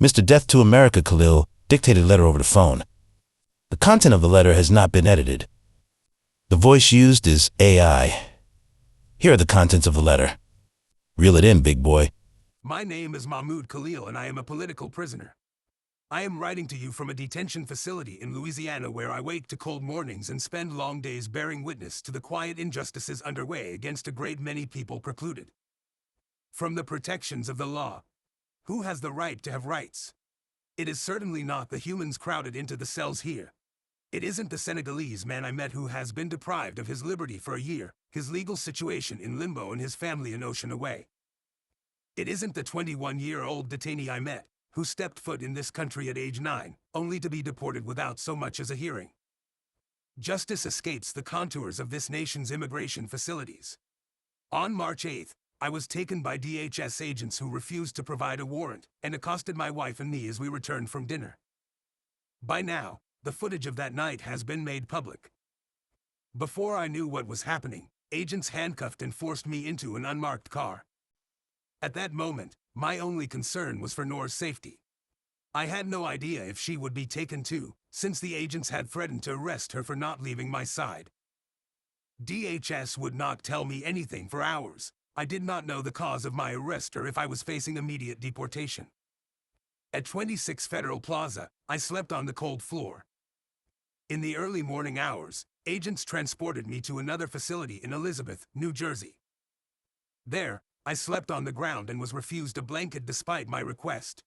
Mr. Death to America Khalil dictated a letter over the phone. The content of the letter has not been edited. The voice used is AI. Here are the contents of the letter. Reel it in, big boy. My name is Mahmoud Khalil and I am a political prisoner. I am writing to you from a detention facility in Louisiana where I wake to cold mornings and spend long days bearing witness to the quiet injustices underway against a great many people precluded from the protections of the law. Who has the right to have rights? It is certainly not the humans crowded into the cells here. It isn't the Senegalese man I met who has been deprived of his liberty for a year, his legal situation in limbo and his family an ocean away. It isn't the 21-year-old detainee I met, who stepped foot in this country at age 9, only to be deported without so much as a hearing. Justice escapes the contours of this nation's immigration facilities. On March 8th, I was taken by DHS agents who refused to provide a warrant and accosted my wife and me as we returned from dinner. By now, the footage of that night has been made public. Before I knew what was happening, agents handcuffed and forced me into an unmarked car. At that moment, my only concern was for Noor's safety. I had no idea if she would be taken too, since the agents had threatened to arrest her for not leaving my side. DHS would not tell me anything for hours. I did not know the cause of my arrest or if I was facing immediate deportation. At 26 Federal Plaza, I slept on the cold floor. In the early morning hours, agents transported me to another facility in Elizabeth, New Jersey. There, I slept on the ground and was refused a blanket despite my request.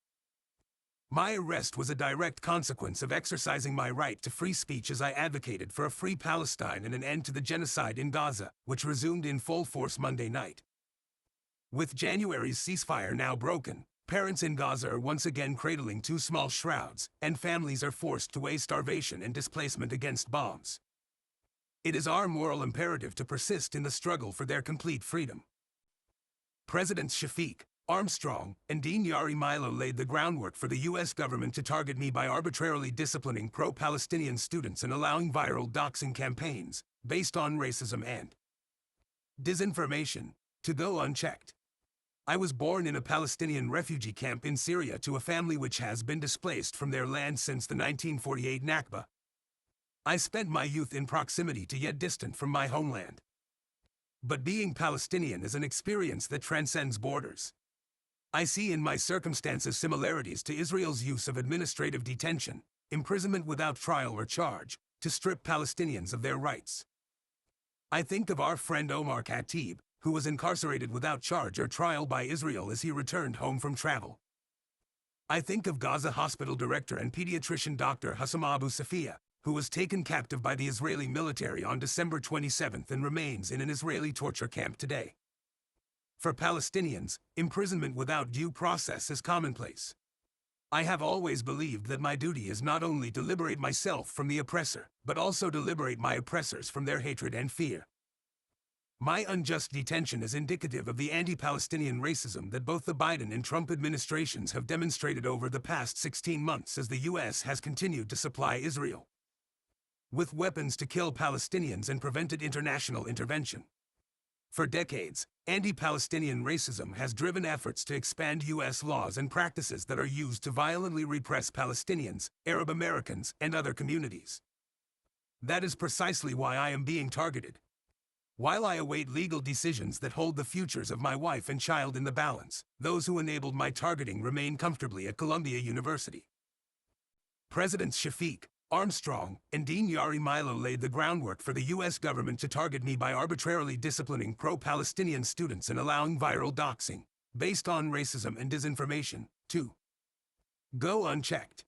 My arrest was a direct consequence of exercising my right to free speech as I advocated for a free Palestine and an end to the genocide in Gaza, which resumed in full force Monday night. With January's ceasefire now broken, parents in Gaza are once again cradling two small shrouds, and families are forced to weigh starvation and displacement against bombs. It is our moral imperative to persist in the struggle for their complete freedom. Presidents Shafiq, Armstrong, and Dean Yari Milo laid the groundwork for the U.S. government to target me by arbitrarily disciplining pro-Palestinian students and allowing viral doxing campaigns, based on racism and disinformation, to go unchecked. I was born in a Palestinian refugee camp in Syria to a family which has been displaced from their land since the 1948 Nakba. I spent my youth in proximity to yet distant from my homeland. But being Palestinian is an experience that transcends borders. I see in my circumstances similarities to Israel's use of administrative detention, imprisonment without trial or charge, to strip Palestinians of their rights. I think of our friend Omar Khatib, who was incarcerated without charge or trial by Israel as he returned home from travel. I think of Gaza hospital director and pediatrician Dr. Hussam Abu Safia, who was taken captive by the Israeli military on December 27th and remains in an Israeli torture camp today. For Palestinians, imprisonment without due process is commonplace. I have always believed that my duty is not only to liberate myself from the oppressor, but also to liberate my oppressors from their hatred and fear. My unjust detention is indicative of the anti-Palestinian racism that both the Biden and Trump administrations have demonstrated over the past 16 months as the U.S. has continued to supply Israel with weapons to kill Palestinians and prevented international intervention. For decades, anti-Palestinian racism has driven efforts to expand U.S. laws and practices that are used to violently repress Palestinians, Arab Americans, and other communities. That is precisely why I am being targeted. While I await legal decisions that hold the futures of my wife and child in the balance, those who enabled my targeting remain comfortably at Columbia University. Presidents Shafiq, Armstrong, and Dean Yari Milo laid the groundwork for the U.S. government to target me by arbitrarily disciplining pro-Palestinian students and allowing viral doxing, based on racism and disinformation, to go unchecked.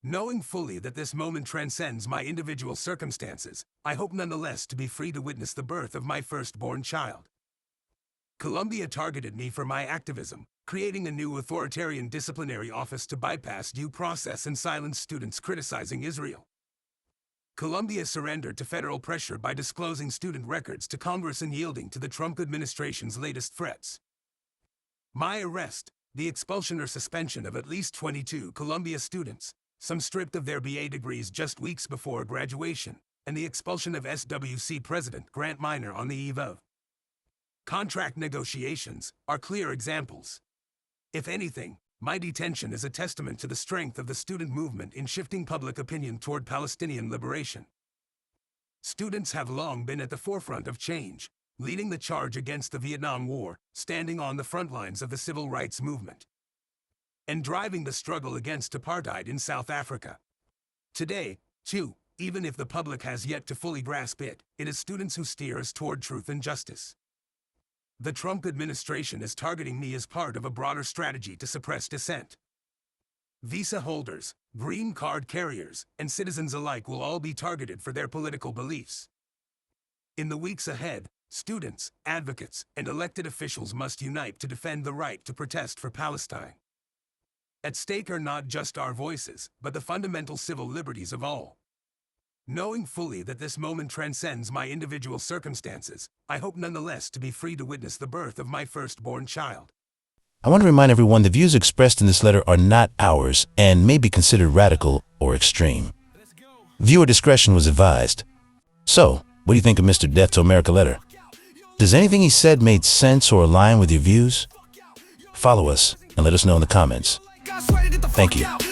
Knowing fully that this moment transcends my individual circumstances, I hope nonetheless to be free to witness the birth of my firstborn child. Columbia targeted me for my activism, creating a new authoritarian disciplinary office to bypass due process and silence students criticizing Israel. Columbia surrendered to federal pressure by disclosing student records to Congress and yielding to the Trump administration's latest threats. My arrest, the expulsion or suspension of at least 22 Columbia students, some stripped of their BA degrees just weeks before graduation, and the expulsion of SWC President Grant Minor on the eve of contract negotiations, are clear examples. If anything, My detention is a testament to the strength of the student movement in shifting public opinion toward Palestinian liberation. Students have long been at the forefront of change, leading the charge against the Vietnam War, standing on the front lines of the civil rights movement, and driving the struggle against apartheid in South Africa. Today, too, even if the public has yet to fully grasp it, it is students who steer us toward truth and justice. The Trump administration is targeting me as part of a broader strategy to suppress dissent. Visa holders, green card carriers, and citizens alike will all be targeted for their political beliefs. In the weeks ahead, students, advocates, and elected officials must unite to defend the right to protest for Palestine. At stake are not just our voices, but the fundamental civil liberties of all. Knowing fully that this moment transcends my individual circumstances, I hope nonetheless to be free to witness the birth of my firstborn child. I want to remind everyone the views expressed in this letter are not ours and may be considered radical or extreme. Viewer discretion was advised. So, what do you think of Mr. Death to America letter? Does anything he said make sense or align with your views? Follow us and let us know in the comments. Thank you.